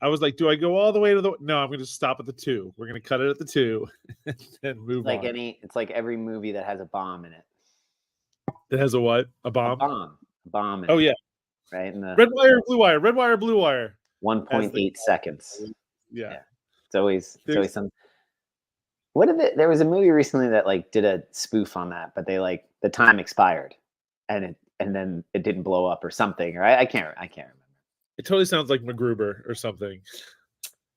was like, do I go all the way to the? No, I'm going to stop at the 2. We're going to cut it at the 2 and move like on. it's like every movie that has a bomb in it. It has a what? A bomb? A bomb. Oh yeah. Right. In the red wire, blue wire, red wire, blue wire. 1.8 seconds. Yeah. It's always some. What did it? There was a movie recently that like did a spoof on that, but they like the time expired, and then it didn't blow up or something. Right? I can't remember. It totally sounds like MacGruber or something,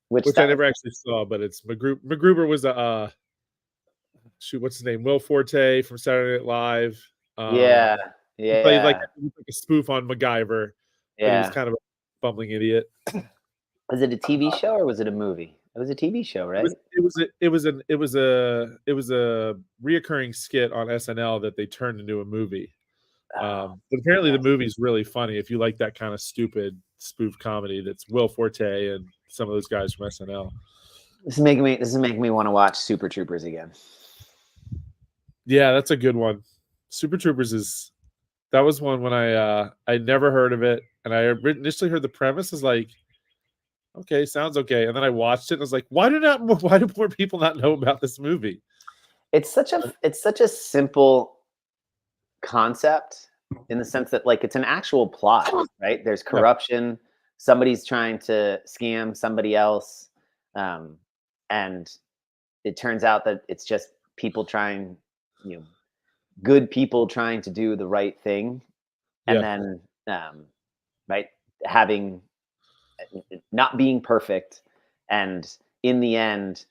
which I never actually saw. But it's MacGruber was a what's his name? Will Forte from Saturday Night Live. Yeah. Like a spoof on MacGyver. Yeah, but he was kind of a bumbling idiot. Was it a TV show or was it a movie? It was a TV show, right? It was a reoccurring skit on SNL that they turned into a movie. But apparently the movie's really funny if you like that kind of stupid spoof comedy. That's Will Forte and some of those guys from SNL. This is making me want to watch Super Troopers again. Yeah, that's a good one. Super Troopers that was one when I never heard of it, and I initially heard the premise is like, okay, sounds okay, and then I watched it and I was like, why do more people not know about this movie? It's such a simple concept in the sense that like it's an actual plot, right? There's corruption, somebody's trying to scam somebody else, and it turns out that it's just people trying, good people trying to do the right thing, and then right, having not being perfect, and in the end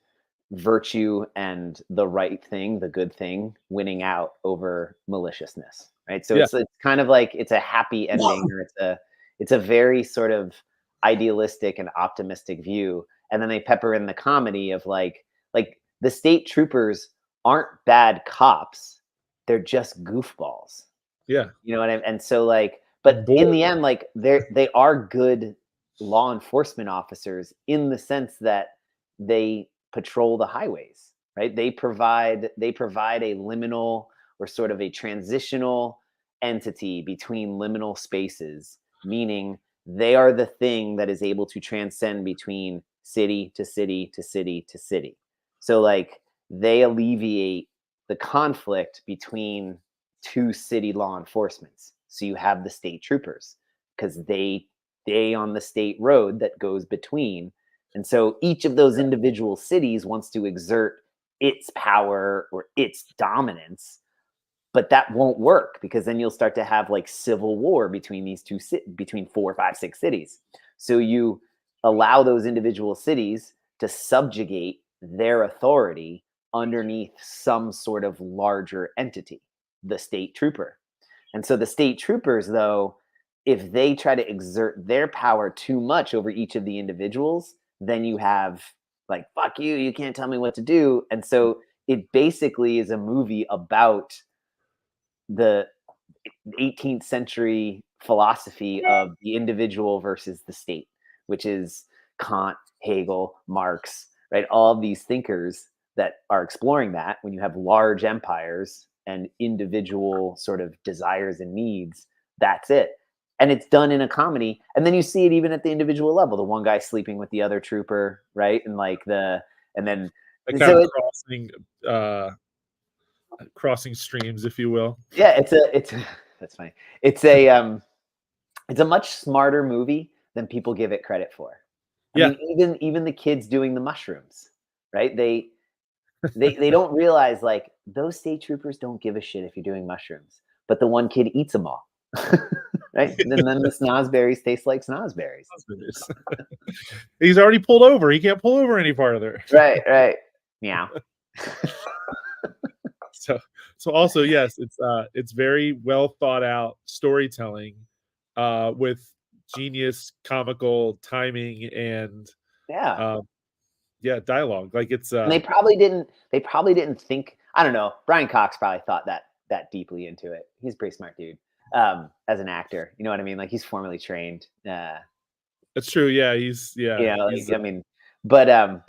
virtue and the right thing, the good thing, winning out over maliciousness, right? So it's kind of like it's a happy ending, or it's a very sort of idealistic and optimistic view, and then they pepper in the comedy of like the state troopers aren't bad cops, they're just goofballs. Yeah, you know what I mean? And so like, but in the end, like they are good law enforcement officers in the sense that they patrol the highways, right? They provide a liminal or sort of a transitional entity between liminal spaces, meaning they are the thing that is able to transcend between city to city to city to city. So like they alleviate the conflict between two city law enforcements. So you have the state troopers because they on the state road that goes between. And so each of those individual cities wants to exert its power or its dominance, but that won't work because then you'll start to have like civil war between these between 4, 5, 6 cities. So you allow those individual cities to subjugate their authority underneath some sort of larger entity, the state trooper. And so the state troopers, though, if they try to exert their power too much over each of the individuals, then you have like, fuck you, you can't tell me what to do. And so it basically is a movie about the 18th century philosophy of the individual versus the state, which is Kant, Hegel, Marx, right? All of these thinkers that are exploring that when you have large empires and individual sort of desires and needs, that's it. And it's done in a comedy. And then you see it even at the individual level. The one guy sleeping with the other trooper, right? And like crossing streams, if you will. Yeah, that's funny. It's a much smarter movie than people give it credit for. I mean, even the kids doing the mushrooms, right? They don't realize like those state troopers don't give a shit if you're doing mushrooms, but the one kid eats them all. Right? And then the snozberries taste like snozberries. He's already pulled over. He can't pull over any farther. Right. Yeah. So also, yes, it's very well thought out storytelling with genius comical timing and dialogue. Like it's and they probably didn't think, I don't know, Brian Cox probably thought that deeply into it. He's a pretty smart dude. As an actor, you know what I mean? Like he's formally trained. That's true. Yeah, I mean, but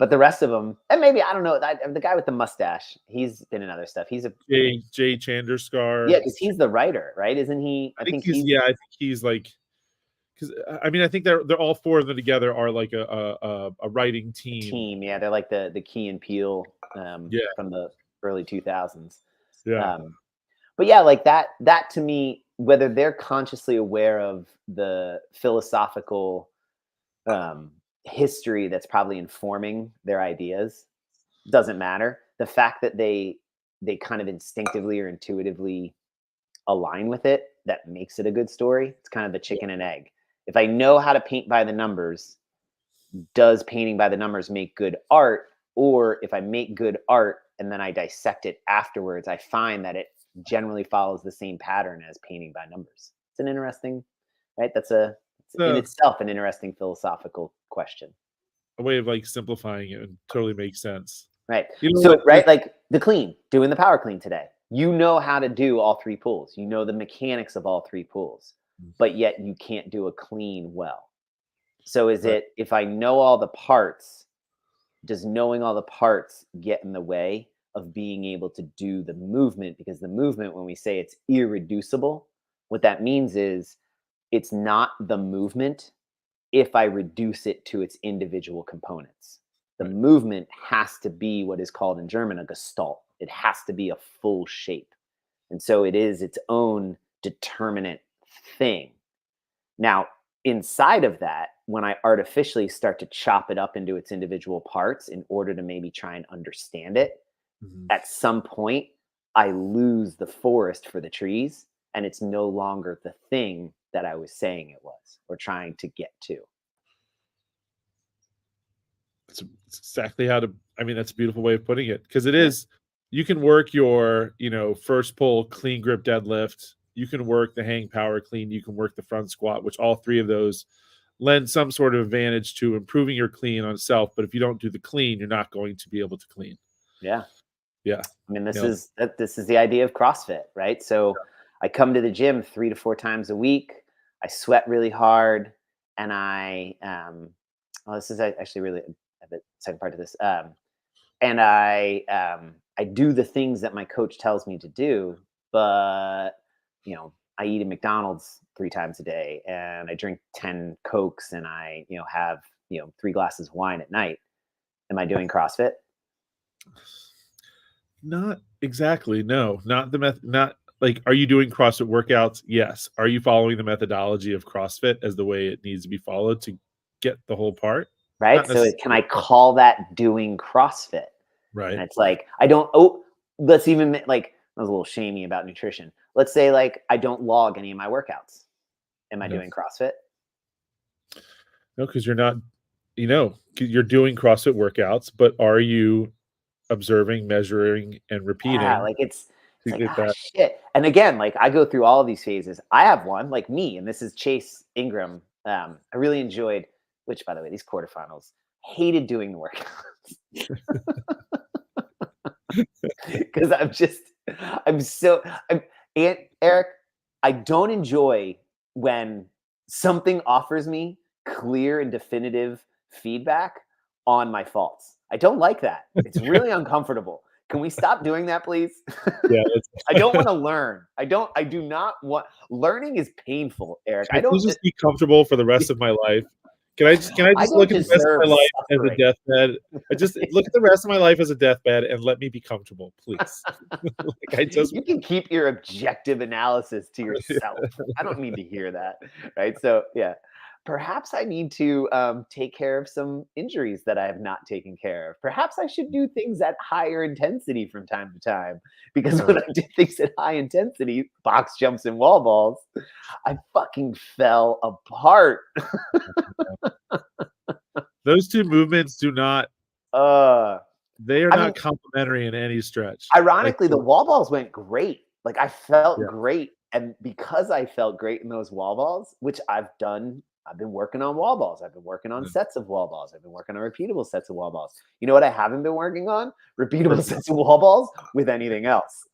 the rest of them, and maybe I don't know. The guy with the mustache, he's been in other stuff. He's a Jay Chandrasekhar. Yeah, because he's the writer, right? Isn't he? I think he's like because I mean, I think they're all four of them together are like a writing team. Yeah, they're like the Key and Peele Yeah. from the early 2000s. Yeah. But yeah, like that to me, whether they're consciously aware of the philosophical history that's probably informing their ideas doesn't matter. The fact that they kind of instinctively or intuitively align with it, that makes it a good story. It's kind of the chicken and egg. If I know how to paint by the numbers, does painting by the numbers make good art? Or if I make good art and then I dissect it afterwards, I find that it generally follows the same pattern as painting by numbers. It's an interesting, right? It's in itself an interesting philosophical question. A way of like simplifying it and totally makes sense. Right. Right, like the clean, doing the power clean today. You know how to do all three pulls. You know the mechanics of all three pulls, but yet you can't do a clean well. So is it, if I know all the parts, does knowing all the parts get in the way of being able to do the movement? Because the movement, when we say it's irreducible, what that means is it's not the movement if I reduce it to its individual components. The movement has to be what is called in German a Gestalt. It has to be a full shape. And so it is its own determinate thing. Now, inside of that, when I artificially start to chop it up into its individual parts in order to maybe try and understand it, at some point, I lose the forest for the trees, and it's no longer the thing that I was saying it was or trying to get to. It's exactly how to, I mean, that's a beautiful way of putting it, because it is, you can work your, first pull, clean grip deadlift. You can work the hang power clean. You can work the front squat, which all three of those lend some sort of advantage to improving your clean on self. But if you don't do the clean, you're not going to be able to clean. Yeah. Yeah. I mean, this is the idea of CrossFit, right? So I come to the gym 3 to 4 times a week. I sweat really hard, and this is actually really the second part of this. And I do the things that my coach tells me to do, but I eat at McDonald's 3 times a day, and I drink 10 Cokes, and I have 3 glasses of wine at night. Am I doing CrossFit? Not exactly. No, not the method. Not like, are you doing CrossFit workouts? Yes. Are you following the methodology of CrossFit as the way it needs to be followed to get the whole part? Right. So can I call that doing CrossFit? Right. And it's like, let's even like, I was a little shamey about nutrition. Let's say like I don't log any of my workouts. Am I doing CrossFit? No, because you're not, you're doing CrossFit workouts, but are you observing, measuring, and repeating? Yeah, like it's like, shit. And again, like I go through all of these phases. I have one like me, and this is Chase Ingram. I really enjoyed, which by the way, these quarterfinals, hated doing the workouts. Because Eric, I don't enjoy when something offers me clear and definitive feedback on my faults. I don't like that. It's really uncomfortable. Can we stop doing that, please? Yeah, I don't want to learn. I do not want, learning is painful, Eric. I don't just be comfortable for the rest of my life. Can I just look at the rest of my life as a deathbed? I just look at the rest of my life as a deathbed and let me be comfortable, please. You can keep your objective analysis to yourself. I don't need to hear that, right? So yeah, perhaps I need to take care of some injuries that I have not taken care of. Perhaps I should do things at higher intensity from time to time, because when I did things at high intensity, box jumps and wall balls, I fucking fell apart. Those two movements do not. They are not complementary in any stretch. Ironically, the wall balls went great. Like I felt great, and because I felt great in those wall balls, which I've been working on wall balls. I've been working on sets of wall balls. I've been working on repeatable sets of wall balls. You know what I haven't been working on? Repeatable sets of wall balls with anything else.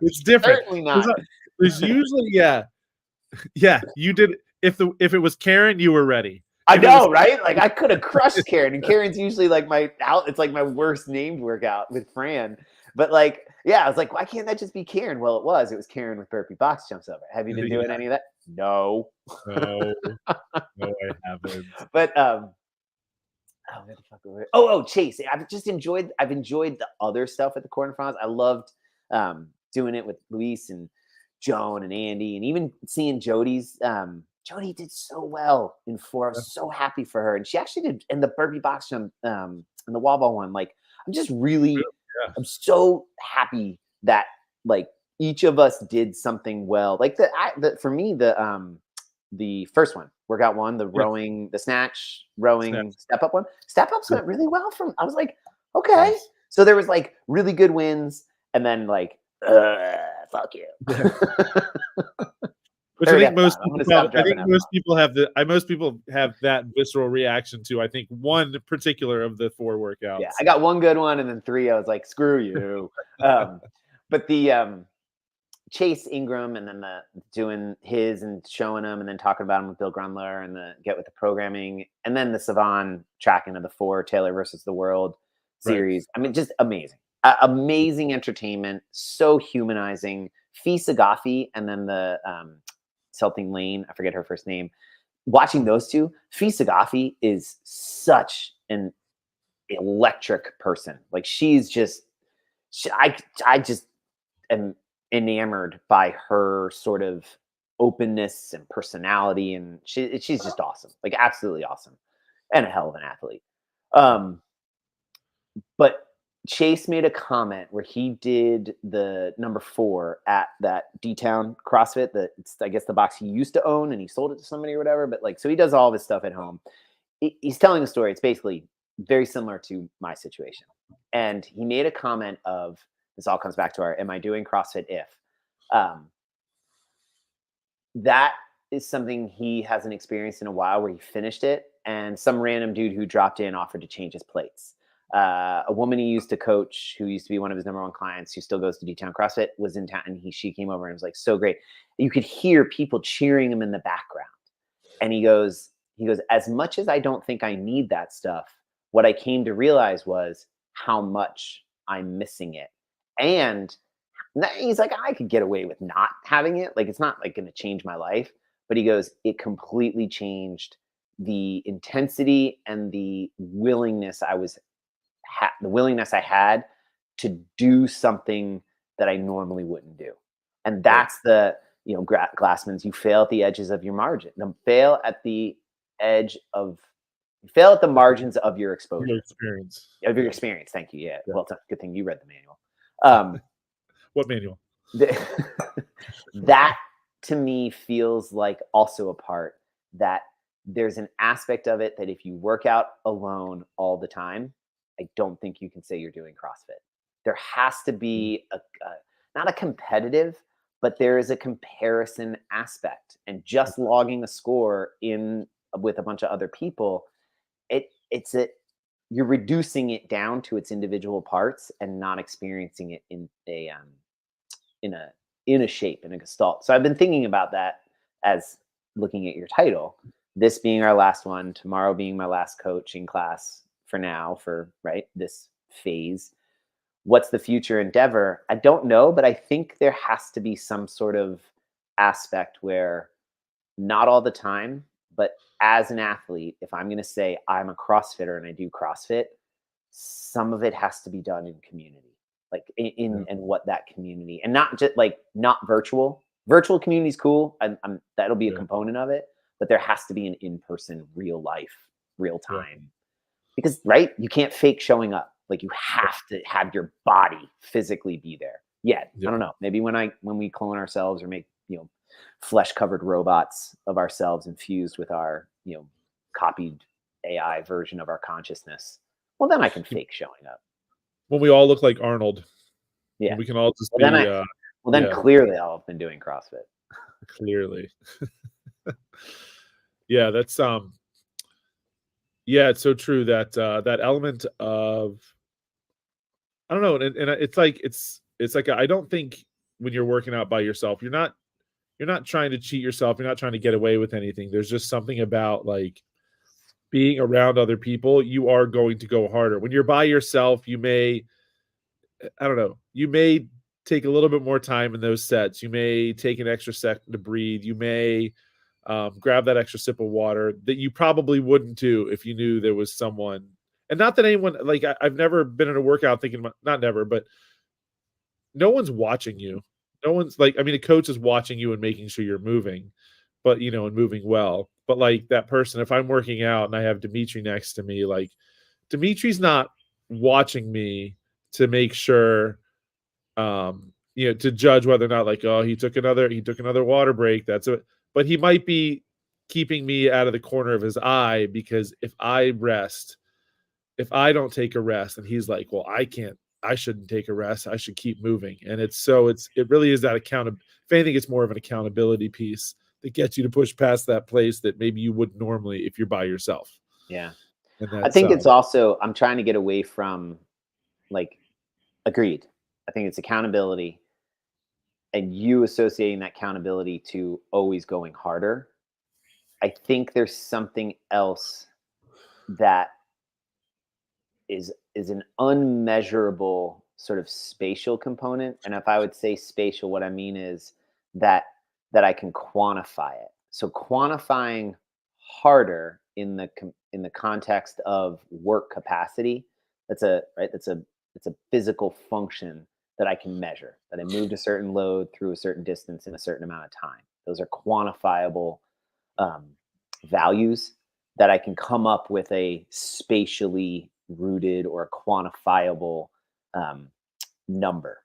It's different. Certainly not. There's usually, you did. If it was Karen, you were ready. I know, right? Like I could have crushed Karen, and Karen's usually like it's like my worst named workout with Fran. But like, I was like, why can't that just be Karen? Well, it was Karen with burpee box jumps over. Have you been doing any of that? No. No, no, I haven't. But oh, where the fuck were we? Oh, Chase. I've enjoyed the other stuff at the Corn Franz. I loved doing it with Luis and Joan and Andy, and even seeing Jody's. Jody did so well in 4. I was so happy for her, and she actually did in the burpee box jump, in the wall ball one. Like, I'm so happy that like each of us did something well. Like for me, the first one, workout one, the rowing, the snatch, rowing, step up one. Step ups went really well I was like, okay. Nice. So there was like really good wins, and then like, fuck you. Which I think most people have that visceral reaction to. I think one particular of the 4 workouts. Yeah, I got one good one, and then 3, I was like, screw you. But the Chase Ingram, and then the doing his and showing him, and then talking about him with Bill Grundler, and the get with the programming, and then the Savan tracking of the 4 Taylor versus the World series. Right. I mean, just amazing, amazing entertainment, so humanizing. Fee Sagafi, and then the Celting Lane, I forget her first name. Watching those 2, Fee Sagafi is such an electric person. Like, she's just, I just am enamored by her sort of openness and personality, and she's just awesome, like absolutely awesome, and a hell of an athlete. But Chase made a comment where he did the number 4 at that D-Town CrossFit, I guess the box he used to own, and he sold it to somebody or whatever. But like, so he does all of his stuff at home. He's telling a story. It's basically very similar to my situation. And he made a comment of, this all comes back to our, am I doing CrossFit if? That is something he hasn't experienced in a while, where he finished it, and some random dude who dropped in offered to change his plates. A woman he used to coach, who used to be one of his number 1 clients, who still goes to D-Town CrossFit, was in town, and she came over and was like, so great. You could hear people cheering him in the background. And he goes, as much as I don't think I need that stuff, what I came to realize was how much I'm missing it. And he's like, I could get away with not having it. Like, it's not like going to change my life. But he goes, it completely changed the intensity and the willingness I had to do something that I normally wouldn't do. And that's the, Glassman's, you fail at the edges of your margin. Fail at the margins of your exposure. Of your experience. Thank you. Yeah. Well, it's a good thing you read the manual. What manual? That to me feels like also a part that there's an aspect of it that if you work out alone all the time, I don't think you can say you're doing CrossFit. There has to be not a competitive, but there is a comparison aspect. And just logging a score in with a bunch of other people, you're reducing it down to its individual parts and not experiencing it in a shape, in a gestalt. So I've been thinking about that as looking at your title, this being our last one, tomorrow being my last coaching class for now, for this phase. What's the future endeavor? I don't know, but I think there has to be some sort of aspect where, not all the time, but as an athlete, if I'm going to say I'm a CrossFitter and I do CrossFit, some of it has to be done in community, like and what that community, and not just not virtual community is cool. That'll be a component of it, but there has to be an in-person, real life, real time, because you can't fake showing up. Like, you have to have your body physically be there. I don't know. Maybe when we clone ourselves or make, flesh-covered robots of ourselves infused with our, copied AI version of our consciousness, well, then I can fake showing up. When we all look like Arnold. Yeah. We can all just be... then clearly I'll have been doing CrossFit. Clearly. Yeah, that's... Yeah, it's so true that that element of, I don't know, and it's like I don't think when you're working out by yourself, you're not trying to cheat yourself, you're not trying to get away with anything. There's just something about being around other people. You are going to go harder. When you're by yourself, you may take a little bit more time in those sets. You may take an extra second to breathe. You may grab that extra sip of water that you probably wouldn't do if you knew there was someone. And not that anyone, like, I've never been in a workout thinking, not never, but no one's watching you. No one's like, I mean, a coach is watching you and making sure you're moving, but, you know, and moving well. But like that person, if I'm working out and I have Dimitri next to me, like, Dimitri's not watching me to make sure, you know, to judge whether or not, like, oh, he took another water break. That's it. But he might be keeping me out of the corner of his eye, because if I don't take a rest, and he's like, well, I shouldn't take a rest. I should keep moving. And it really is that if anything, it's more of an accountability piece that gets you to push past that place that maybe you wouldn't normally if you're by yourself. Yeah. I think it's also, I'm trying to get away from, like, agreed. I think it's accountability, and you associating that accountability to always going harder. I think there's something else that is an unmeasurable sort of spatial component. And if I would say spatial, what I mean is that I can quantify it. So quantifying harder in the context of work capacity, that's a physical function that I can measure, that I moved a certain load through a certain distance in a certain amount of time. Those are quantifiable values that I can come up with a spatially rooted or a quantifiable number.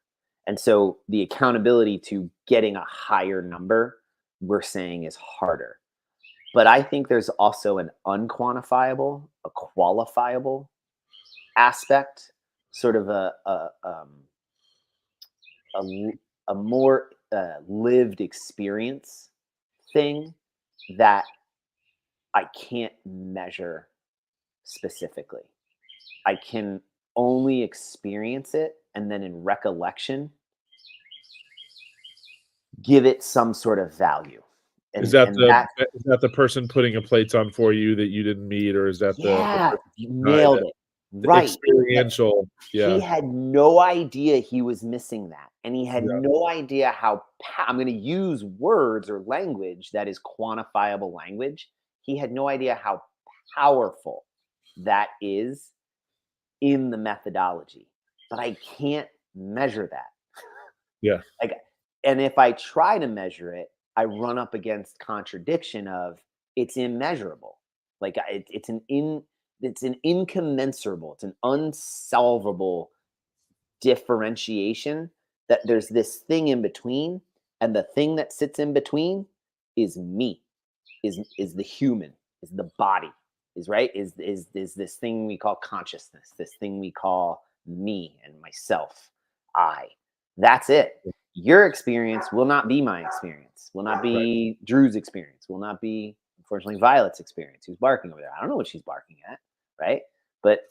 And so the accountability to getting a higher number, we're saying, is harder. But I think there's also an unquantifiable, a qualifiable aspect, sort of a more lived experience thing that I can't measure specifically. I can only experience it, and then in recollection, give it some sort of value. And, is that the person putting a plates on for you that you didn't meet, or is that you nailed it. Right. Experiential. Yeah. He had no idea he was missing that. And he had no idea how, I'm going to use words or language that is quantifiable language. He had no idea how powerful that is in the methodology. But I can't measure that. Yeah. And if I try to measure it, I run up against contradiction of it's immeasurable. Like it's an incommensurable, it's an unsolvable differentiation, that there's this thing in between, and the thing that sits in between is me, is the human, is the body, is this thing we call consciousness, this thing we call me and myself, I. That's it. Your experience will not be my experience, will not be Drew's experience, will not be, unfortunately, Violet's experience, who's barking over there. I don't know what she's barking at, right? But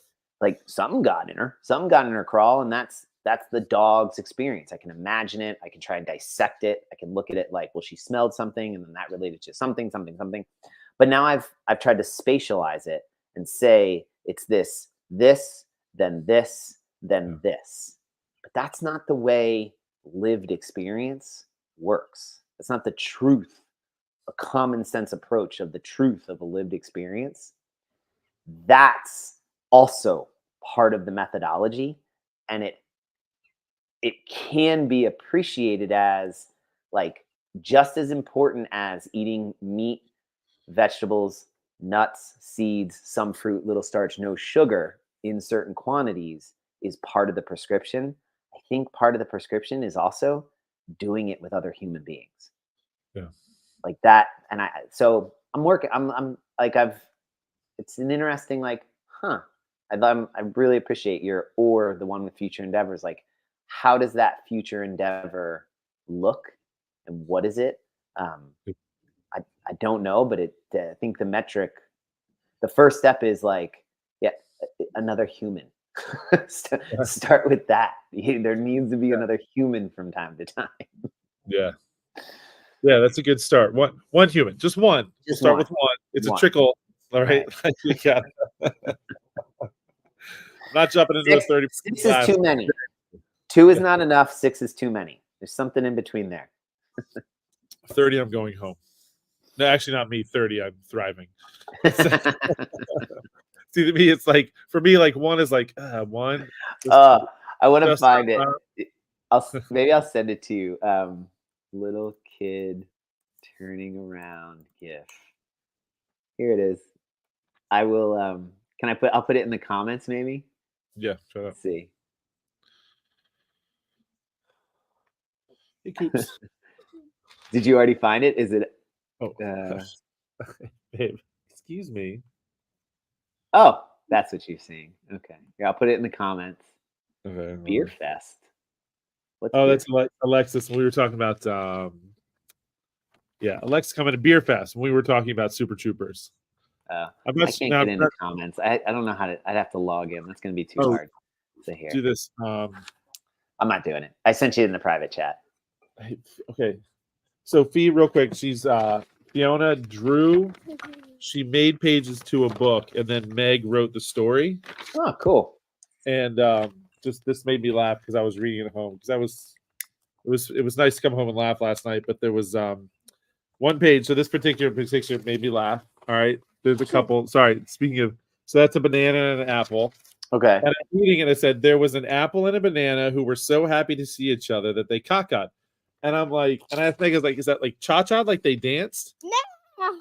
like something got in her crawl, and that's the dog's experience. I can imagine it. I can try and dissect it. I can look at it like, well, she smelled something, and then that related to something. But now I've tried to spatialize it and say it's this, then this, then this. But that's not the way lived experience works. It's not the truth, a common sense approach of the truth of a lived experience. That's also part of the methodology, and it can be appreciated as like just as important as eating meat, vegetables, nuts, seeds, some fruit, little starch, no sugar in certain quantities is part of the prescription. I think part of the prescription is also doing it with other human beings. Yeah. Like that. And so I'm working, it's an interesting, like, I really appreciate the one with future endeavors. Like, how does that future endeavor look, and what is it? I don't know, but I think the metric, the first step is like, another human. Start with that. There needs to be another human from time to time. Yeah, that's a good start. One human, just one. Just start with one. It's a trickle. All right. Yeah. Not jumping into a 30. This is too many. 2 is not enough. 6 is too many. There's something in between there. 30, I'm going home. No, actually not me. 30, I'm thriving. See, to me, it's like, for me, like 1 is like, 1. I want to just find it. Maybe I'll send it to you. Little kid turning around GIF. Here it is. I will. I'll put it in the comments maybe. Yeah, shut up. Let's see. Hey, Coops. Did you already find it? Is it? Oh, babe, excuse me. Oh, that's what you're seeing. Okay. Yeah, I'll put it in the comments. Okay. Beer Fest. What's that's Alexis. We were talking about Alexis coming to Beer Fest when we were talking about Super Troopers. I can't get in the comments. I don't know how to. I'd have to log in. That's going to be too hard. So here, do this. I'm not doing it. I sent you in the private chat. Okay. So Fee, real quick, she's Fiona drew. She made pages to a book, and then Meg wrote the story. Oh, cool. And just this made me laugh because I was reading it at home because it was nice to come home and laugh last night. But there was one page. So this particular made me laugh. All right. There's a couple. Sorry. Speaking of, so that's a banana and an apple. Okay. And I'm reading it. I said there was an apple and a banana who were so happy to see each other that they cockeyed. And I'm like, and I think it's like, is that like cha-cha? Like they danced? No.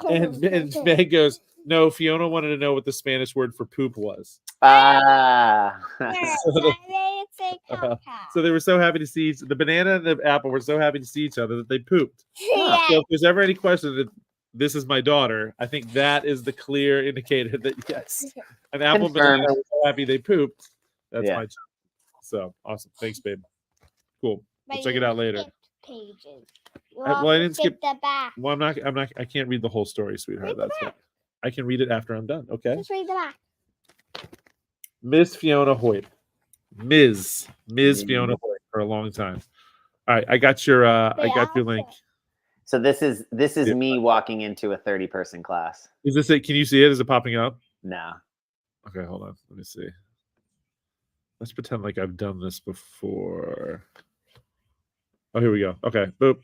And Meg goes, no, Fiona wanted to know what the Spanish word for poop was. So they were so happy to see the banana and the apple were so happy to see each other that they pooped. Yeah. So if there's ever any question that this is my daughter, I think that is the clear indicator that yes, an apple and banana was so happy they pooped. That's my child. So awesome. Thanks, babe. Cool. We'll check it out later. Pages. Well, I didn't skip the back. Well, I'm not. I can't read the whole story, sweetheart. That's it. I can read it after I'm done. Okay. Just read the back. Miss Fiona Hoyt. Ms. Fiona Hoyt for a long time. All right, I got your link. So this is me walking into a 30-person class. Is this it? Can you see it? Is it popping up? No. Okay, hold on. Let me see. Let's pretend like I've done this before. Oh, here we go. Okay, boop.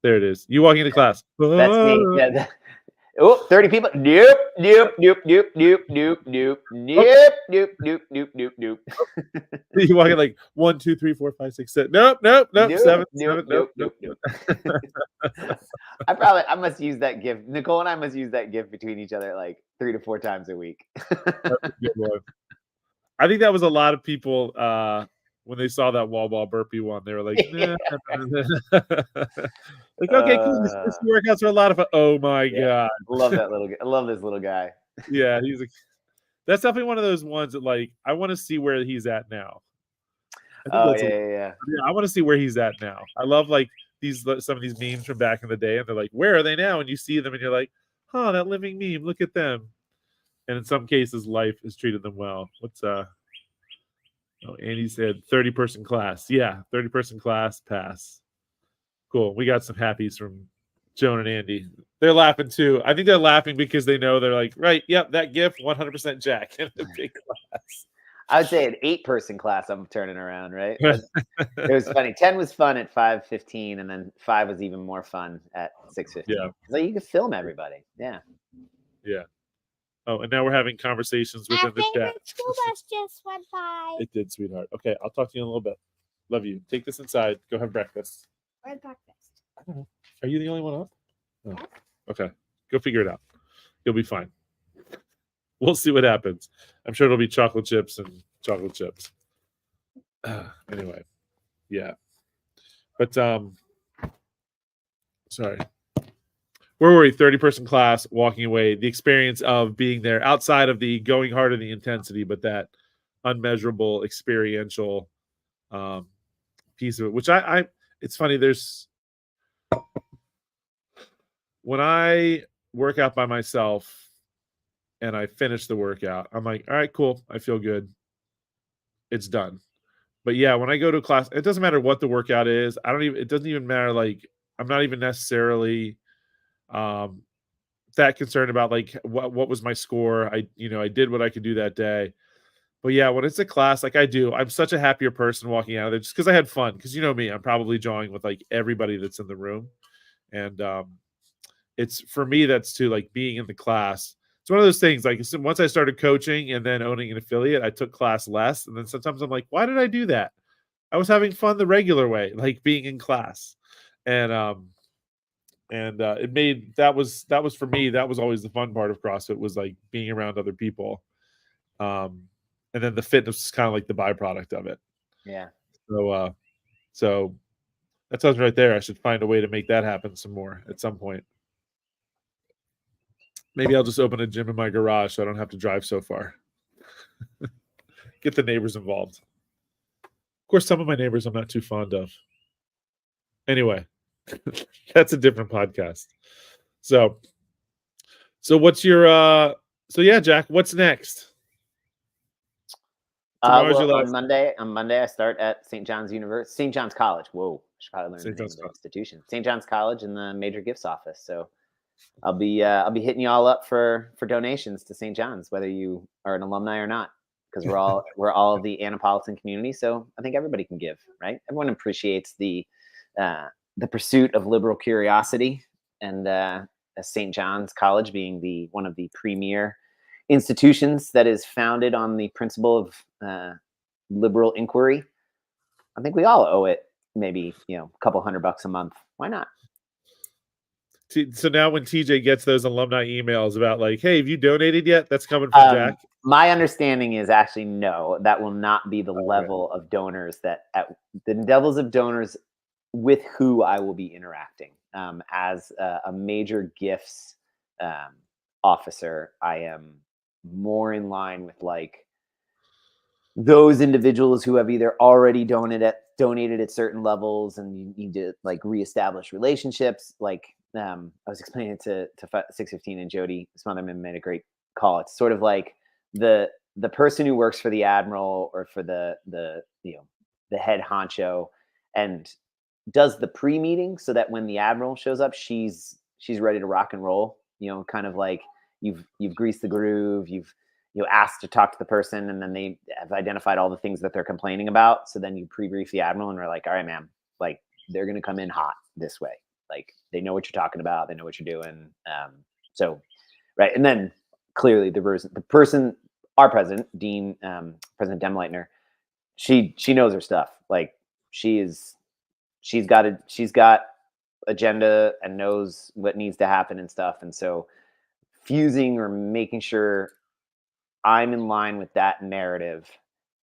There it is. You walking into class. That's me. Yeah. Oh, 30 people. Nope. You walking like 1, 2, 3, 4, 5, 6, 7. Nope. 7. Nope. I must use that gift. Nicole and I must use that gift between each other like 3 to 4 times a week. That's a good one. I think that was a lot of people when they saw that wall ball burpee one. They were like, nah. Like, okay, cool. This workouts are a lot of fun. Oh my god, love that little guy. I love this little guy. Yeah, that's definitely one of those ones that like I want to see where he's at now. Yeah. I want to see where he's at now. I love like some of these memes from back in the day, and they're like, where are they now? And you see them, and you're like, oh, that living meme. Look at them. And in some cases, life has treated them well. Andy said 30-person class. Yeah, 30-person class pass. Cool. We got some happies from Joan and Andy. They're laughing too. I think they're laughing because they know they're like, right, yep, that gift, 100% Jack in a big class. I would say an 8-person class I'm turning around, right? It was funny. 10 was fun at 5:15, and then 5 was even more fun at 6:15. Yeah. So you could film everybody. Yeah. Yeah. Oh, and now we're having conversations within the chat. School bus just went by. It did, sweetheart. Okay, I'll talk to you in a little bit. Love you. Take this inside. Go have breakfast. Where's breakfast? I don't know. Are you the only one up? Oh. Yes. Okay. Go figure it out. You'll be fine. We'll see what happens. I'm sure it'll be chocolate chips and chocolate chips. Anyway. Yeah. But sorry. Where were we? 30-person class, walking away. The experience of being there outside of the going hard in the intensity, but that unmeasurable experiential piece of it, which I it's funny. When I work out by myself and I finish the workout, I'm like, all right, cool. I feel good. It's done. But yeah, when I go to a class, it doesn't matter what the workout is. It doesn't even matter. Like, I'm not even necessarily that concerned about like what was my score. I did what I could do that day. But yeah, when it's a class, like I'm such a happier person walking out of there just because I had fun. Because you know me, I'm probably jawing with like everybody that's in the room, and it's for me that's too like being in the class. It's one of those things. Like once I started coaching and then owning an affiliate, I took class less, and then sometimes I'm like, why did I do that? I was having fun the regular way, like being in class, and it made that was for me, that was always the fun part of CrossFit, was like being around other people. And then the fitness is kind of like the byproduct of it. Yeah. So that sounds right there. I should find a way to make that happen some more at some point. Maybe I'll just open a gym in my garage so I don't have to drive so far. Get the neighbors involved. Of course, some of my neighbors I'm not too fond of. Anyway, that's a different podcast. So what's your so yeah, Jack, what's next? On Monday I start at St. John's College. Whoa, I should probably learn the name of the institution. St. John's College in the Major Gifts office. So I'll be hitting you all up for donations to St. John's, whether you are an alumni or not, because we're all of the Annapolitan community. So I think everybody can give, right? Everyone appreciates the pursuit of liberal curiosity, and St. John's College being one of the premier institutions that is founded on the principle of liberal inquiry. I think we all owe it maybe a couple $100 a month. Why not? So now when TJ gets those alumni emails about like, hey, have you donated yet? That's coming from Jack. My understanding is actually no, that will not be the level of donors the levels of donors with who I will be interacting. As a major gifts officer, I am more in line with like those individuals who have either already donated at certain levels, and you need to like reestablish relationships. Like I was explaining it to 615 and Jody Smotherman made a great call. It's sort of like the person who works for the admiral or for the head honcho and does the pre-meeting so that when the admiral shows up, she's ready to rock and roll. Kind of like you've greased the groove, you've asked to talk to the person, and then they have identified all the things that they're complaining about. So then you pre-brief the admiral and we're like, all right, ma'am, like they're going to come in hot this way. Like they know what you're talking about. They know what you're doing. So, right. And then clearly the person, our president, Dean, President Demleitner, she knows her stuff. Like she's got agenda and knows what needs to happen and stuff. And so fusing or making sure I'm in line with that narrative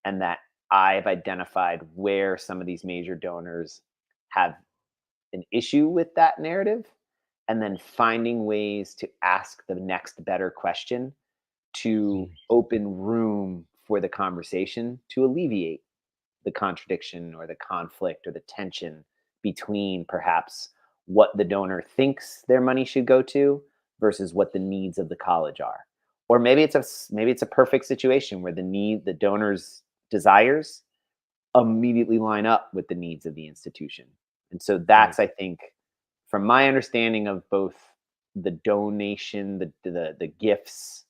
and that I've identified where some of these major donors have an issue with that narrative, and then finding ways to ask the next better question to open room for the conversation to alleviate the contradiction or the conflict or the tension between perhaps what the donor thinks their money should go to versus what the needs of the college are. Or maybe it's a perfect situation where the donor's desires immediately line up with the needs of the institution. And so that's, I think, from my understanding of both the donation, the gifts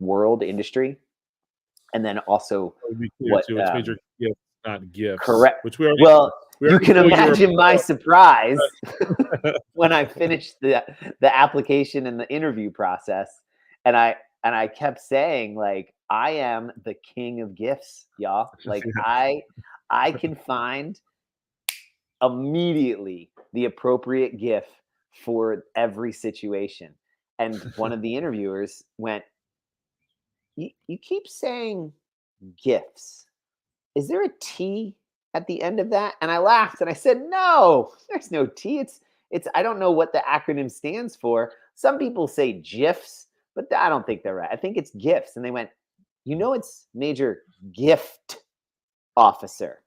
world industry, and then also what it's major gifts, not gifts. Correct. Which we are. Well, you can imagine my surprise when I finished the application and the interview process, and I kept saying, like, I am the king of gifts, y'all. Like I can find immediately the appropriate gift for every situation. And one of the interviewers went, you keep saying gifts. Is there a T at the end of that? And I laughed and I said, no, there's no T. It's I don't know what the acronym stands for. Some people say GIFs, but I don't think they're right. I think it's gifts. And they went, it's Major Gift Officer.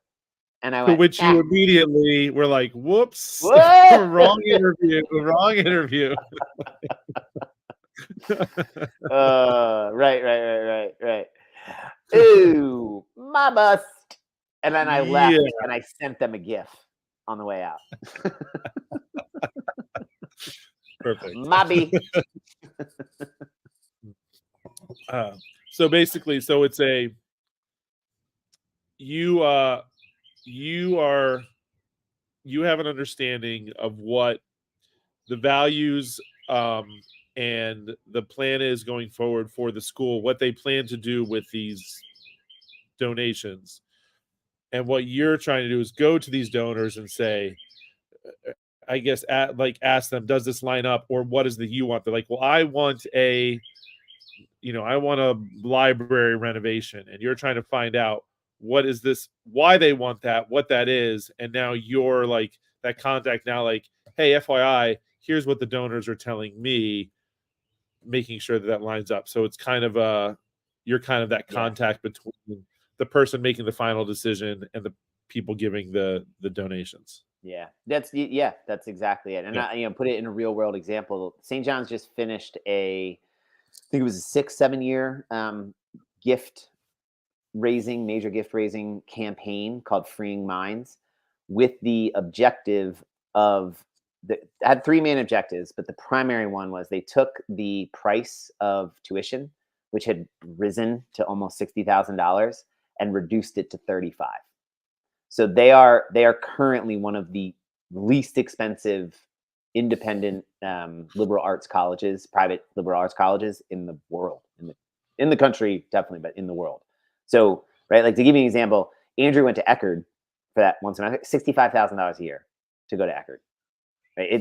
And I went, which you immediately were like, whoops, wrong interview. Right. Ooh, my bust. And then I left and I sent them a GIF on the way out. Perfect. Mobby. So basically, so it's a you you are you have an understanding of what the values and the plan is going forward for the school, what they plan to do with these donations. And what you're trying to do is go to these donors and say, I guess, ask them, does this line up, or what is the you want? They're like, well, I want a library renovation, and you're trying to find out what is this, why they want that, what that is, and now you're like that contact now, like, hey, FYI, here's what the donors are telling me, making sure that lines up. So it's kind of you're kind of that contact between the person making the final decision and the people giving the donations. That's exactly it. And I put it in a real world example. St. John's just finished I think it was a 6-7 year major gift raising campaign called Freeing Minds, with the objective of had 3 main objectives, but the primary one was they took the price of tuition, which had risen to almost $60,000, and reduced it to $35,000. So they are currently one of the least expensive independent liberal arts colleges, private liberal arts colleges in the world, in the country, definitely, but in the world. So, right, like to give you an example, Andrew went to Eckerd for that one semester, $65,000 a year to go to Eckerd. Right?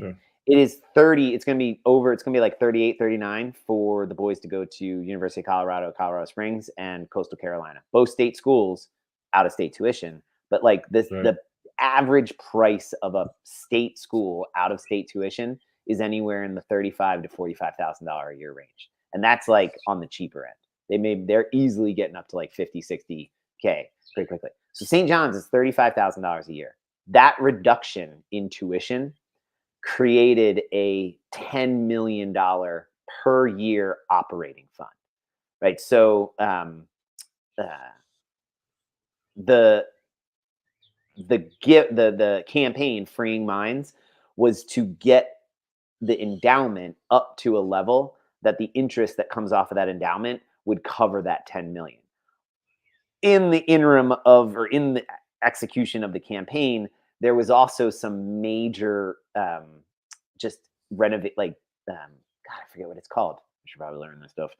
It is 30. It's going to be over. It's going to be like 38, 39 for the boys to go to University of Colorado, Colorado Springs, and Coastal Carolina, both state schools, out of state tuition. But like this, the average price of a state school out of state tuition is anywhere in the $35,000 to $45,000 a year range, and that's like on the cheaper end. They're easily getting up to like 50, 60K pretty quickly. So St. John's is $35,000 a year. That reduction in tuition created a $10 million per year operating fund, right? So the campaign Freeing Minds was to get the endowment up to a level that the interest that comes off of that endowment would cover that 10 million. In the interim in the execution of the campaign, there was also some major just renovate, God, I forget what it's called. I should probably learn this stuff.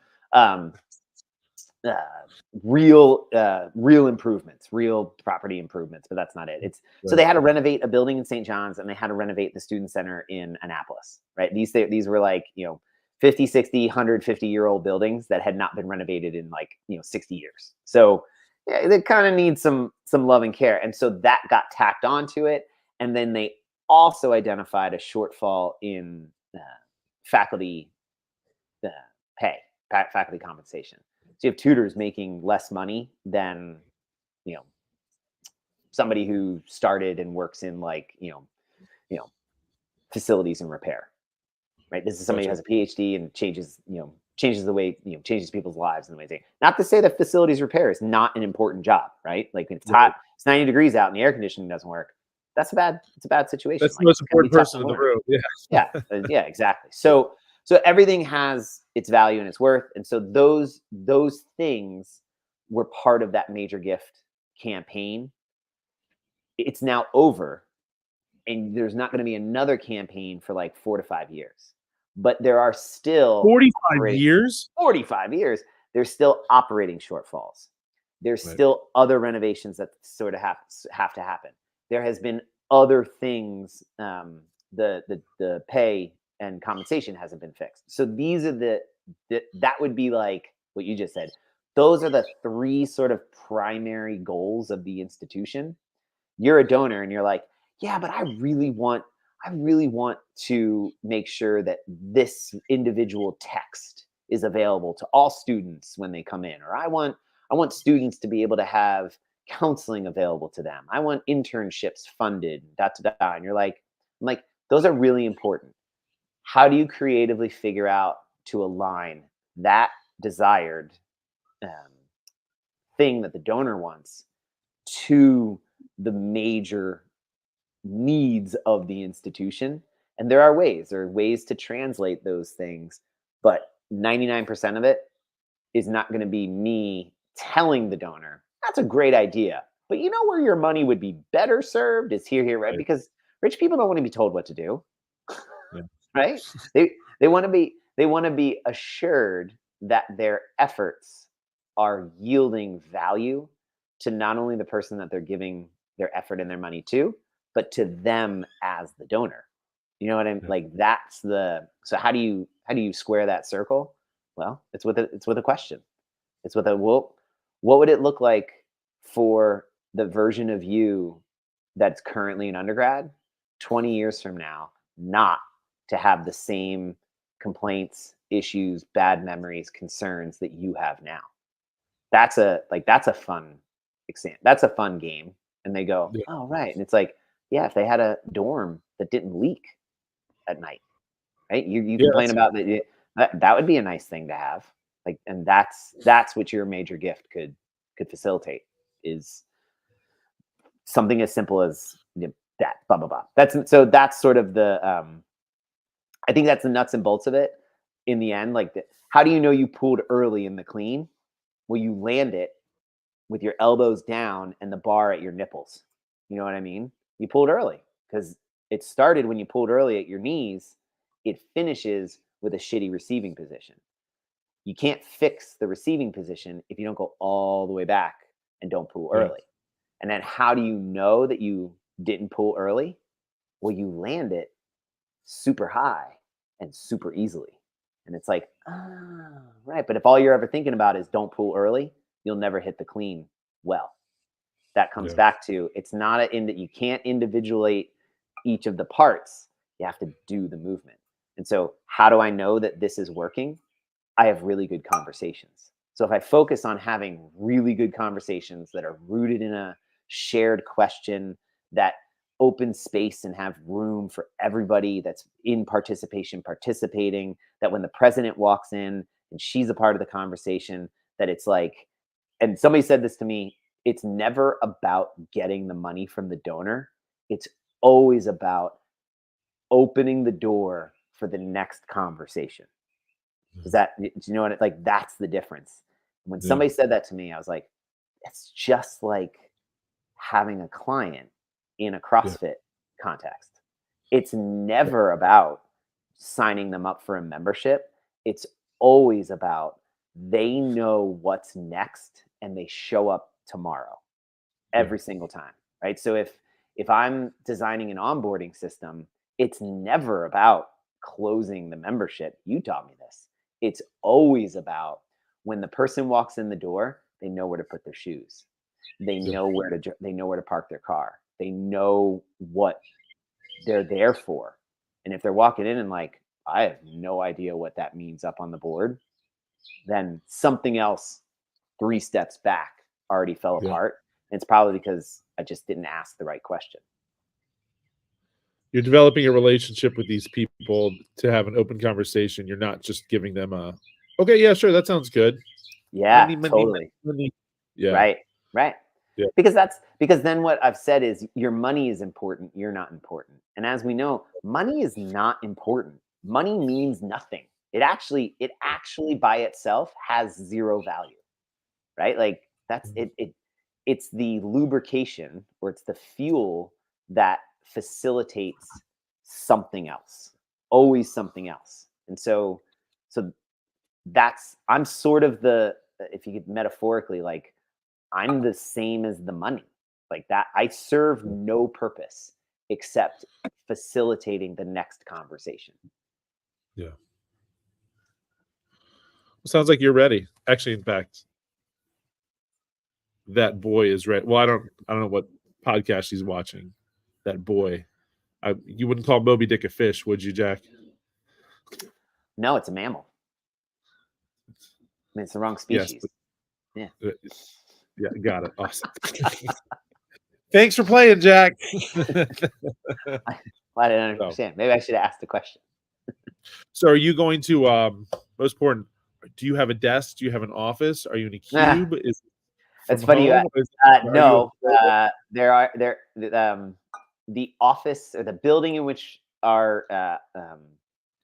Real improvements, real property improvements, but that's not it. So they had to renovate a building in St. John's, and they had to renovate the student center in Annapolis, right? These were like, 50, 60, 150-year-old buildings that had not been renovated in 60 years. So they kind of need some love and care. And so that got tacked onto it. And then they also identified a shortfall in faculty pay, faculty compensation. So you have tutors making less money than, somebody who started and works in facilities and repair, right? This is somebody who has a PhD and changes the way, changes people's lives in the way they. Not to say that facilities repair is not an important job, right? Like when it's hot, it's 90 degrees out and the air conditioning doesn't work. It's a bad situation. That's the most important person in the room. Yeah, exactly. So everything has its value and its worth. And so those things were part of that major gift campaign. It's now over, and there's not going to be another campaign for like 4 to 5 years. But there are still 45 years. 45 years. There's still operating shortfalls. There's still other renovations that sort of have to happen. There has been other things. The pay and compensation hasn't been fixed. So these are that would be like what you just said. Those are the 3 sort of primary goals of the institution. You're a donor and you're like, yeah, but I really want to make sure that this individual text is available to all students when they come in, or I want students to be able to have counseling available to them. I want internships funded, And you're like, I'm like, those are really important. How do you creatively figure out to align that desired thing that the donor wants to the major needs of the institution? And there are ways to translate those things, but 99% of it is not going to be me telling the donor, that's a great idea. But you know where your money would be better served is here, right? Right. Because rich people don't want to be told what to do. Yeah. Right? They want to be assured that their efforts are yielding value to not only the person that they're giving their effort and their money to, but to them as the donor. You know what I mean? Yeah. Like that's the so how do you square that circle? Well, it's with a question. It's with a well, what would it look like for the version of you that's currently an undergrad 20 years from now not to have the same complaints, issues, bad memories, concerns that you have now? That's a fun exam. That's a fun game. And they go, Yeah. oh right. And it's like, yeah, if they had a dorm that didn't leak at night, right? You Yeah, complain that's- about that would be a nice thing to have. Like, and that's what your major gift could facilitate is something as simple as that blah blah blah. That's sort of the I think that's the nuts and bolts of it. In the end, like how do you know you pooled early in the clean? Well, you land it with your elbows down and the bar at your nipples. You know what I mean? You pulled early because it started when you pulled early at your knees. It finishes with a shitty receiving position. You can't fix the receiving position if you don't go all the way back and don't pull Yeah. early. And then how do you know that you didn't pull early? Well, you land it super high and super easily. And it's like, right. But if all you're ever thinking about is don't pull early, you'll never hit the clean well. That comes Yeah. back to it's not you can't individuate each of the parts. You have to do the movement. And so, how do I know that this is working? I have really good conversations. So if I focus on having really good conversations that are rooted in a shared question, that open space and have room for everybody that's in participating, that when the president walks in and she's a part of the conversation, that it's like, and somebody said this to me, it's never about getting the money from the donor. It's always about opening the door for the next conversation. Is that, do you know what like that's the difference? When Yeah. somebody said that to me, I was like, it's just like having a client in a CrossFit context. It's never about signing them up for a membership. It's always about they know what's next and they show up tomorrow every single time, right? So if I'm designing an onboarding system, it's never about closing the membership. You taught me this. It's always about when the person walks in the door, they know where to put their shoes. They know where to park their car. They know what they're there for. And if they're walking in and like, I have no idea what that means up on the board, then something else 3 steps back already fell Yeah. apart. And it's probably because I just didn't ask the right question. You're developing a relationship with these people to have an open conversation. You're not just giving them a, okay, yeah, sure, that sounds good. Yeah, Money. totally. Yeah. Right. Yeah. Because then what I've said is your money is important, you're not important. And as we know, money is not important. Money means nothing. It actually by itself has zero value. Right? Like that's it's the lubrication or it's the fuel that facilitates something else. Always something else. And so I'm sort of if you could metaphorically, like I'm the same as the money. Like that, I serve no purpose except facilitating the next conversation. Yeah. Sounds like you're ready. Actually, in fact, that boy is ready. Well, I don't know what podcast he's watching. That boy. You wouldn't call Moby Dick a fish, would you, Jack? No, it's a mammal. I mean, it's the wrong species. Yes, yeah, got it. Awesome. Thanks for playing, Jack. I didn't understand. Maybe I should ask the question. So, are you going to? Most important. Do you have a desk? Do you have an office? Are you in a cube? It's funny. No, the office or the building in which our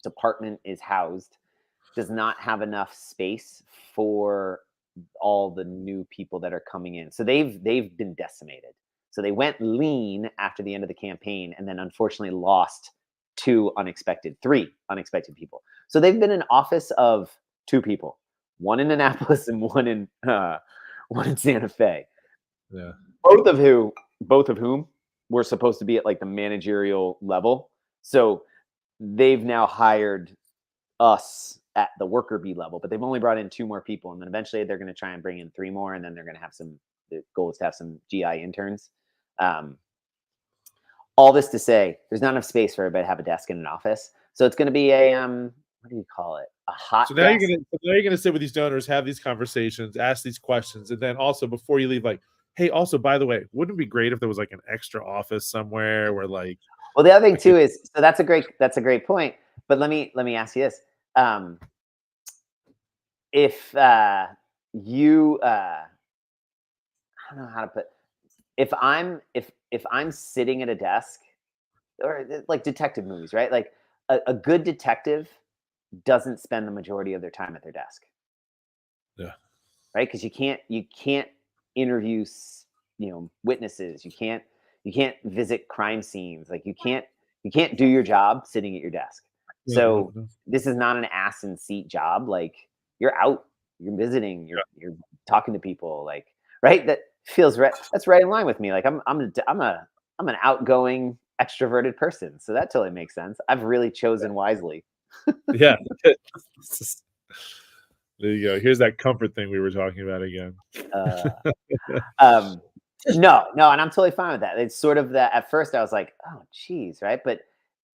department is housed does not have enough space for all the new people that are coming in. So they've been decimated. So they went lean after the end of the campaign, and then unfortunately lost three unexpected people. So they've been an office of 2 people, one in Annapolis and one in Santa Fe. Yeah. Both of whom were supposed to be at like the managerial level. So they've now hired us at the worker bee level, but they've only brought in 2 more people, and then eventually they're going to try and bring in 3 more, and then they're going to have the goal is to have some GI interns. All this to say, there's not enough space for everybody to have a desk in an office, so it's going to be a what do you call it? A hot. So now desk. you're gonna sit with these donors, have these conversations, ask these questions, and then also before you leave, like, hey, also by the way, wouldn't it be great if there was like an extra office somewhere where like? Well, the other thing too is so that's a great point. But let me ask you this: if you I don't know how to put if I'm sitting at a desk, or like detective movies, right? Like a good detective doesn't spend the majority of their time at their desk. Yeah. Right? Because you can't interview witnesses. You can't visit crime scenes. Like you can't do your job sitting at your desk. So this is not an ass and seat job. Like you're out, you're visiting, you're talking to people, like, right? That feels right. That's right in line with me. Like I'm an outgoing, extroverted person. So that totally makes sense. I've really chosen wisely. Yeah. There you go. Here's that comfort thing we were talking about again. No, and I'm totally fine with that. It's sort of that at first I was like, oh geez, right? But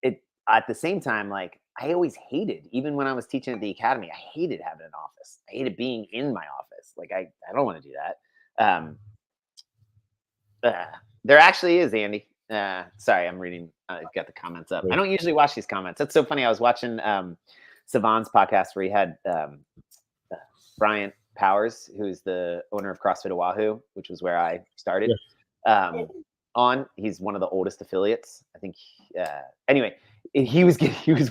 it at the same time, like I always hated, even when I was teaching at the academy, I hated having an office. I hated being in my office. Like I don't want to do that. There actually is, Andy. Sorry, I'm reading. I've got the comments up. I don't usually watch these comments. That's so funny. I was watching Savan's podcast where he had Brian Powers, who's the owner of CrossFit Oahu, which was where I started. On, he's one of the oldest affiliates, I think. Anyway, he was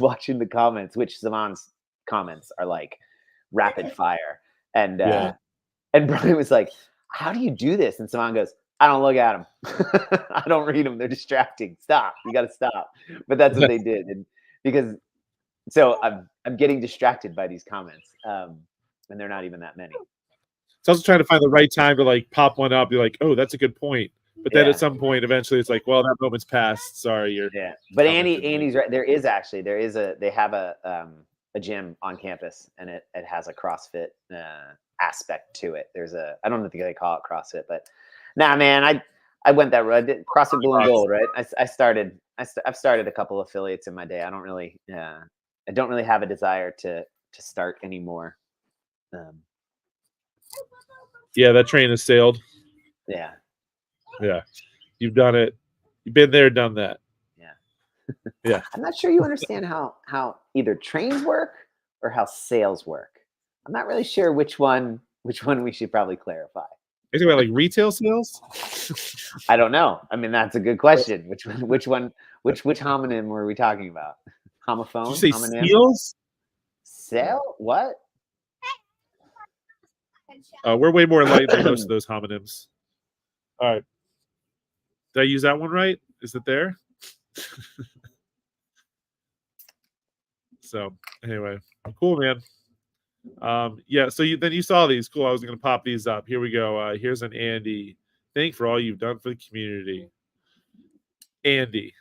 watching the comments, which Savan's comments are like rapid fire, and Brian was like, "How do you do this?" And Savan goes, "I don't look at them. I don't read them. They're distracting. Stop. You got to stop." But that's what they did, and because so I'm getting distracted by these comments, and they're not even that many. It's also trying to find the right time to like pop one up. You're like, oh, that's a good point. But then at some point, eventually, it's like, well, that moment's passed. Sorry, you're. Yeah, but Andy's right. They have a gym on campus, and it has a CrossFit aspect to it. I don't know if they call it CrossFit, but nah, man, I went that road. I did CrossFit Blue and Gold, right? I've started a couple affiliates in my day. I don't really have a desire to start anymore. Yeah, that train has sailed. Yeah. Yeah, you've done it. You've been there, done that. Yeah. Yeah. I'm not sure you understand how either trains work or how sales work. I'm not really sure which one we should probably clarify. Are you talking about like retail sales? I don't know. I mean, that's a good question. Which homonym were we talking about? Homophone? Did you say homonym? seals? Sale? What? We're way more enlightened than most of those homonyms. All right. Did I use that one right? Is it there? So anyway, cool, man. Yeah. So you saw these. Cool. I was going to pop these up. Here we go. Here's an Andy. Thank for all you've done for the community, Andy.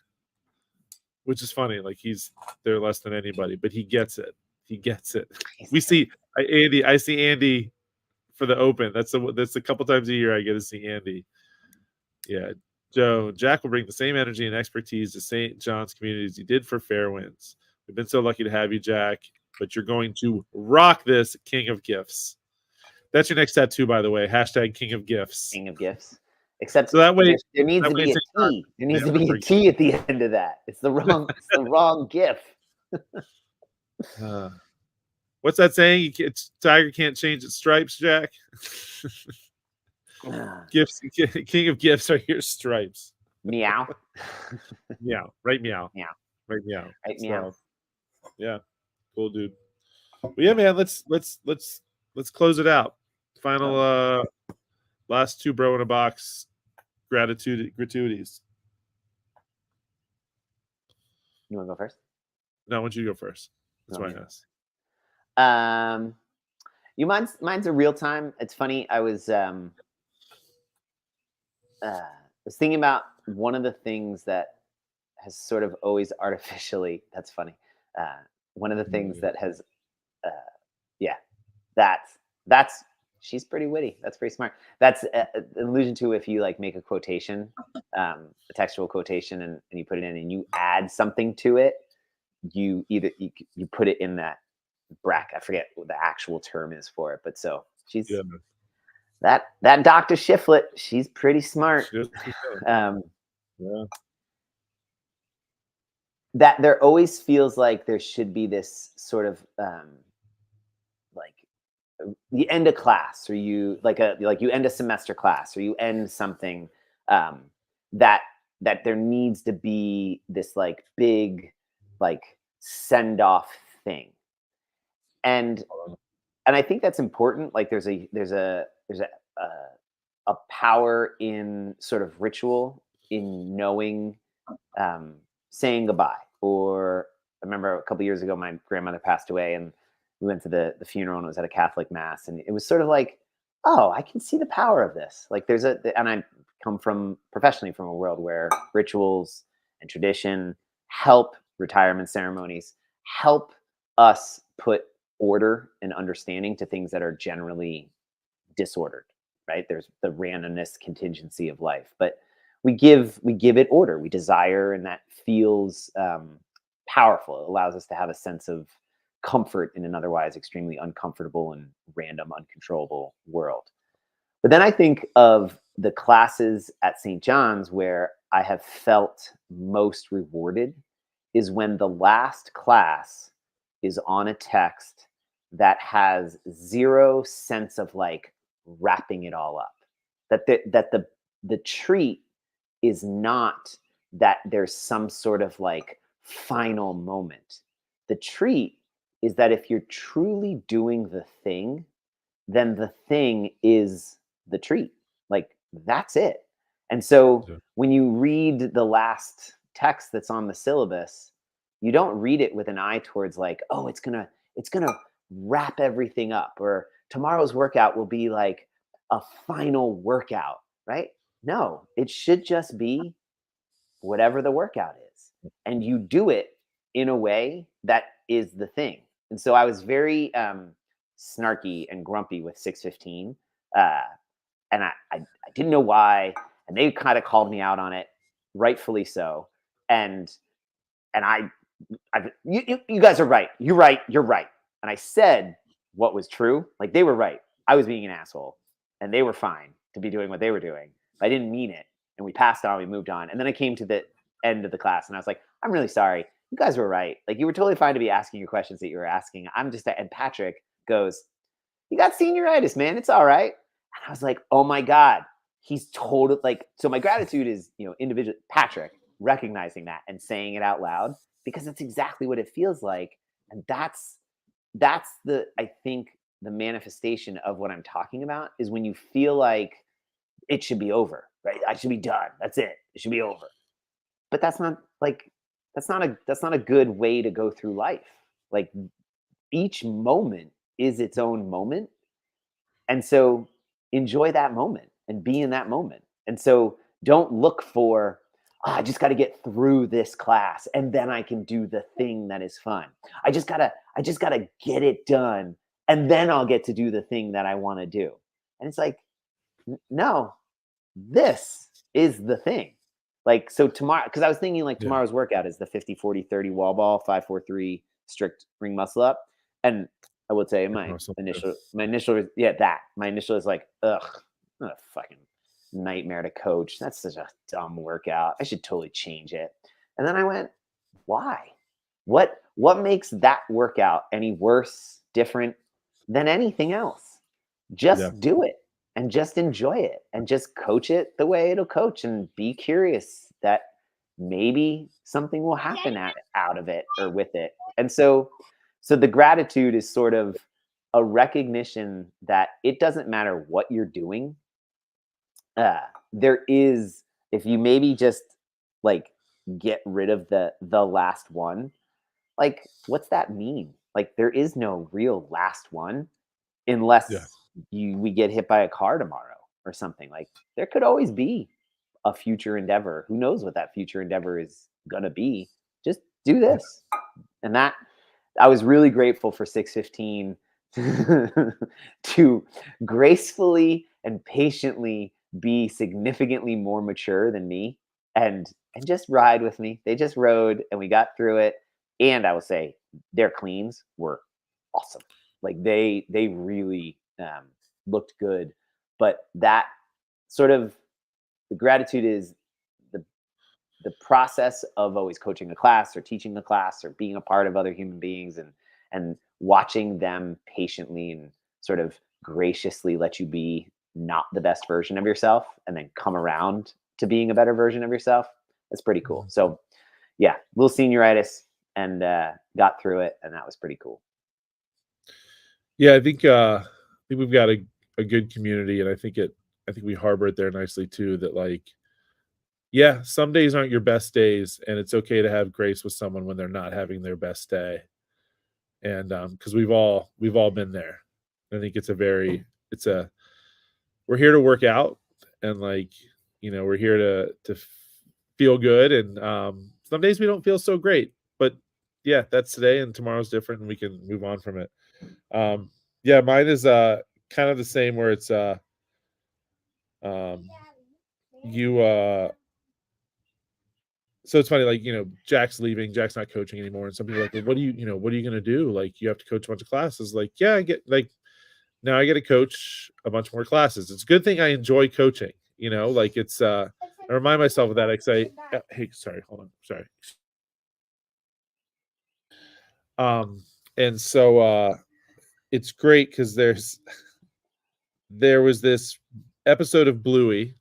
Which is funny. Like he's there less than anybody, but he gets it. He gets it. We see Andy. I see Andy for the Open. That's a couple times a year I get to see Andy. Yeah. Joe, Jack will bring the same energy and expertise to St. John's community as he did for Fairwinds. We've been so lucky to have you, Jack, but you're going to rock this, King of Gifts. That's your next tattoo, by the way. #King of Gifts. King of Gifts. Except so that way there needs to be a T. There needs to be a T at the end of that. It's the wrong GIF. What's that saying? Tiger can't change its stripes, Jack. Gifts, King of Gifts are your stripes. Meow. Meow. Right meow. Meow. Right meow. Right meow. Yeah. Cool, dude. Well, yeah, man. Let's close it out. Final last two bro in a box gratuities. You want to go first? No, I want you to go first. That's No, why me. I asked. Mine's a real time. It's funny. I was thinking about one of the things that has sort of always artificially. That's funny. One of the things that has, yeah, that's she's pretty witty. That's pretty smart. That's an allusion to if you like make a quotation, a textual quotation, and you put it in and you add something to it. You either you put it in that bracket. I forget what the actual term is for it, but so she's that Dr. Shiflett. She's pretty smart. Yeah. That there always feels like there should be this sort of like you end a class, or you you end a semester class, or you end something that there needs to be this like big like send off thing, and I think that's important. Like there's a power in sort of ritual, in knowing saying goodbye. Or I remember a couple years ago, my grandmother passed away, and we went to the funeral, and it was at a Catholic mass, and it was sort of like, oh, I can see the power of this. Like and I come from professionally from a world where rituals and tradition help retirement ceremonies, help us put order and understanding to things that are generally disordered, right? There's the randomness, contingency of life, but we give it order. We desire, and that feels powerful. It allows us to have a sense of comfort in an otherwise extremely uncomfortable and random, uncontrollable world. But then I think of the classes at St. John's where I have felt most rewarded is when the last class is on a text that has zero sense of like wrapping it all up. That the treat is not that there's some sort of like final moment. The treat is that if you're truly doing the thing, then the thing is the treat. Like that's it. And so when you read the last text that's on the syllabus, you don't read it with an eye towards like, oh, it's gonna wrap everything up, or tomorrow's workout will be like a final workout, right? No, it should just be whatever the workout is. And you do it in a way that is the thing. And so I was very snarky and grumpy with 615. And I didn't know why. And they kind of called me out on it, rightfully so. And you guys are right. You're right. You're right. And I said what was true. Like they were right. I was being an asshole, and they were fine to be doing what they were doing. But I didn't mean it. And we passed on, we moved on. And then I came to the end of the class, and I was like, I'm really sorry. You guys were right. Like you were totally fine to be asking your questions that you were asking. And Patrick goes, you got senioritis, man. It's all right. And I was like, oh my God, he's totally like, so my gratitude is, individual Patrick recognizing that and saying it out loud, because that's exactly what it feels like. And that's I think the manifestation of what I'm talking about is when you feel like it should be over, right? I should be done. That's it. It should be over. But that's not a good way to go through life. Like each moment is its own moment. And so enjoy that moment and be in that moment. And so don't look for, I just got to get through this class and then I can do the thing that is fun. I just gotta get it done and then I'll get to do the thing that I want to do. And it's like, no, this is the thing. Like, so tomorrow, because I was thinking like tomorrow's workout is the 50, 40, 30 wall ball, 5, 4, 3 strict ring muscle up. And I would say my initial is like, ugh, what a fucking nightmare to coach. That's such a dumb workout. I should totally change it. And then I went, why? What makes that workout any worse, different than anything else? Just do it and just enjoy it and just coach it the way it'll coach, and be curious that maybe something will happen out of it or with it. And so So the gratitude is sort of a recognition that it doesn't matter what you're doing. There is, if you maybe just like get rid of the last one, like what's that mean? Like there is no real last one unless Yeah. we get hit by a car tomorrow or something. Like there could always be a future endeavor. Who knows what that future endeavor is gonna be? Just do this. And that I was really grateful for 615 to gracefully and patiently be significantly more mature than me and just ride with me. They just rode and we got through it. And I will say their cleans were awesome. Like they really looked good. But that sort of the gratitude is the process of always coaching a class or teaching a class or being a part of other human beings and watching them patiently and sort of graciously let you be not the best version of yourself and then come around to being a better version of yourself. That's pretty cool. So yeah, little senioritis and got through it, and that was pretty cool. Yeah, I think we've got a good community, and I think we harbor it there nicely too. That like, yeah, some days aren't your best days, and it's okay to have grace with someone when they're not having their best day. And because we've all been there. I think we're here to work out, and like, we're here to feel good, and some days we don't feel so great, but yeah, that's today, and tomorrow's different, and we can move on from it. Yeah, mine is kind of the same, where it's you so it's funny, like, Jack's leaving, Jack's not coaching anymore, and some people are like, well, what are you gonna do? Like, you have to coach a bunch of classes. Like, yeah, I get, like, now I get to coach a bunch more classes. It's a good thing I enjoy coaching, like it's I remind myself of that. I say, hey, sorry, hold on, sorry. And so it's great because there was this episode of Bluey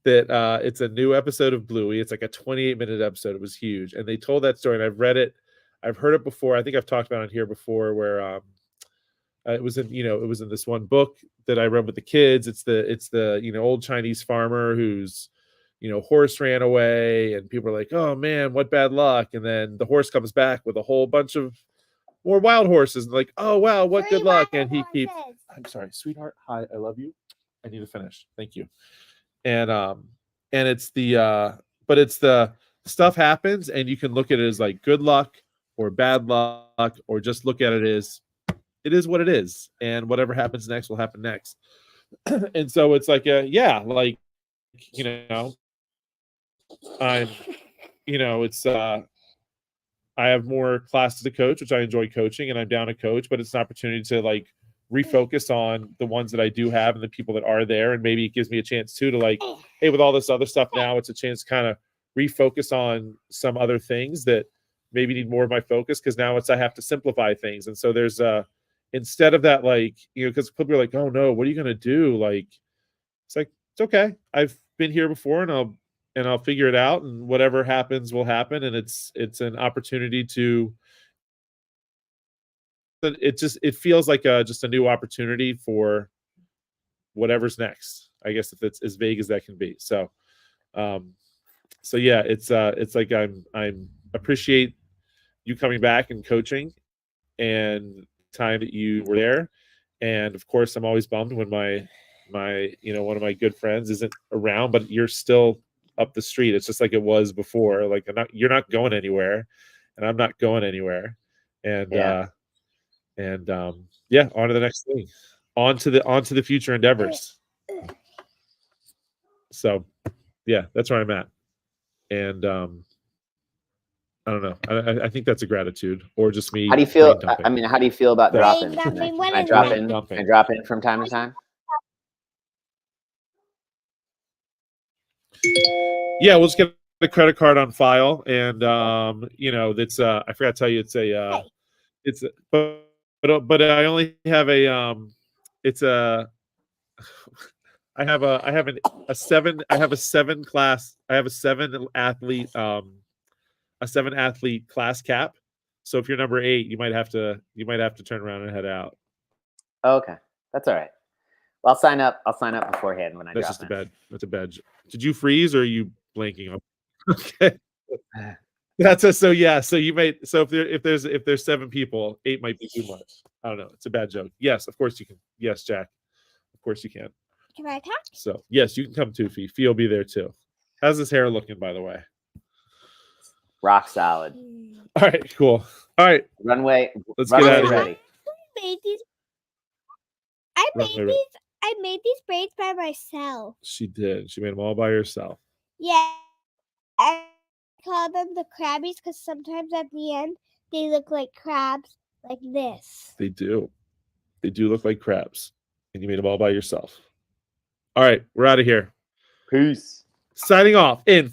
that it's a new episode of Bluey. It's like a 28-minute episode. It was huge, and they told that story, and I've read it, I've heard it before. I think I've talked about it here before, where it was in this one book that I read with the kids. It's the old Chinese farmer whose horse ran away, and people are like, oh man, what bad luck. And then the horse comes back with a whole bunch of more wild horses, and like, oh wow, what good luck. And he keeps, I'm sorry, sweetheart, hi, I love you, I need to finish, thank you. And it's but it's the stuff happens, and you can look at it as like good luck or bad luck, or just look at it as it is what it is, and whatever happens next will happen next. And so it's like like, I'm it's I have more classes to coach, which I enjoy coaching, and I'm down to coach, but it's an opportunity to like refocus on the ones that I do have and the people that are there. And maybe it gives me a chance too to like, hey, with all this other stuff now, it's a chance to kind of refocus on some other things that maybe need more of my focus, because now I have to simplify things. And so there's instead of that, like, because people are like, oh no, what are you gonna do? Like, it's like, it's okay, I've been here before, and I'll figure it out, and whatever happens will happen. And it's an opportunity to, it feels like just a new opportunity for whatever's next, I guess, if it's as vague as that can be. So yeah, it's like I'm appreciate you coming back and coaching, and time that you were there. And of course, I'm always bummed when my one of my good friends isn't around, but you're still up the street. It's just like it was before. Like, you're not going anywhere, and I'm not going anywhere. And yeah, on to the next thing, on to the future endeavors. So yeah, that's where I'm at. And I don't know. I think that's a gratitude, or just me. How do you feel? I mean, how do you feel about dropping? dumping. Can I drop in? Dumping. Can I drop in from time to time? Yeah, we'll just get a credit card on file, and that's I forgot to tell you, but I only have I have a 7 athlete class cap. So if you're number 8, you might have to turn around and head out. Oh, okay, that's all right. Well, I'll sign up. I'll sign up beforehand when I That's drop just a in. bad. That's a bad. Did you freeze or are you blanking on? Okay. That's a so yeah. So you might so if there's 7 people, 8 might be too much. I don't know. It's a bad joke. Yes, of course you can. Yes, Jack. Of course you can. Can I talk? So yes, you can come too, Fee. Fee will be there too. How's his hair looking, by the way? Rock solid. All right, cool. All right, Runway. let's get runway out of here. ready. Made these. I Runway made ready. these. I made these braids by myself. She did. She made them all by herself. Yeah. I call them the crabbies because sometimes at the end they look like crabs, like this. They do. They do look like crabs, and you made them all by yourself. All right, we're out of here. Peace. Signing off in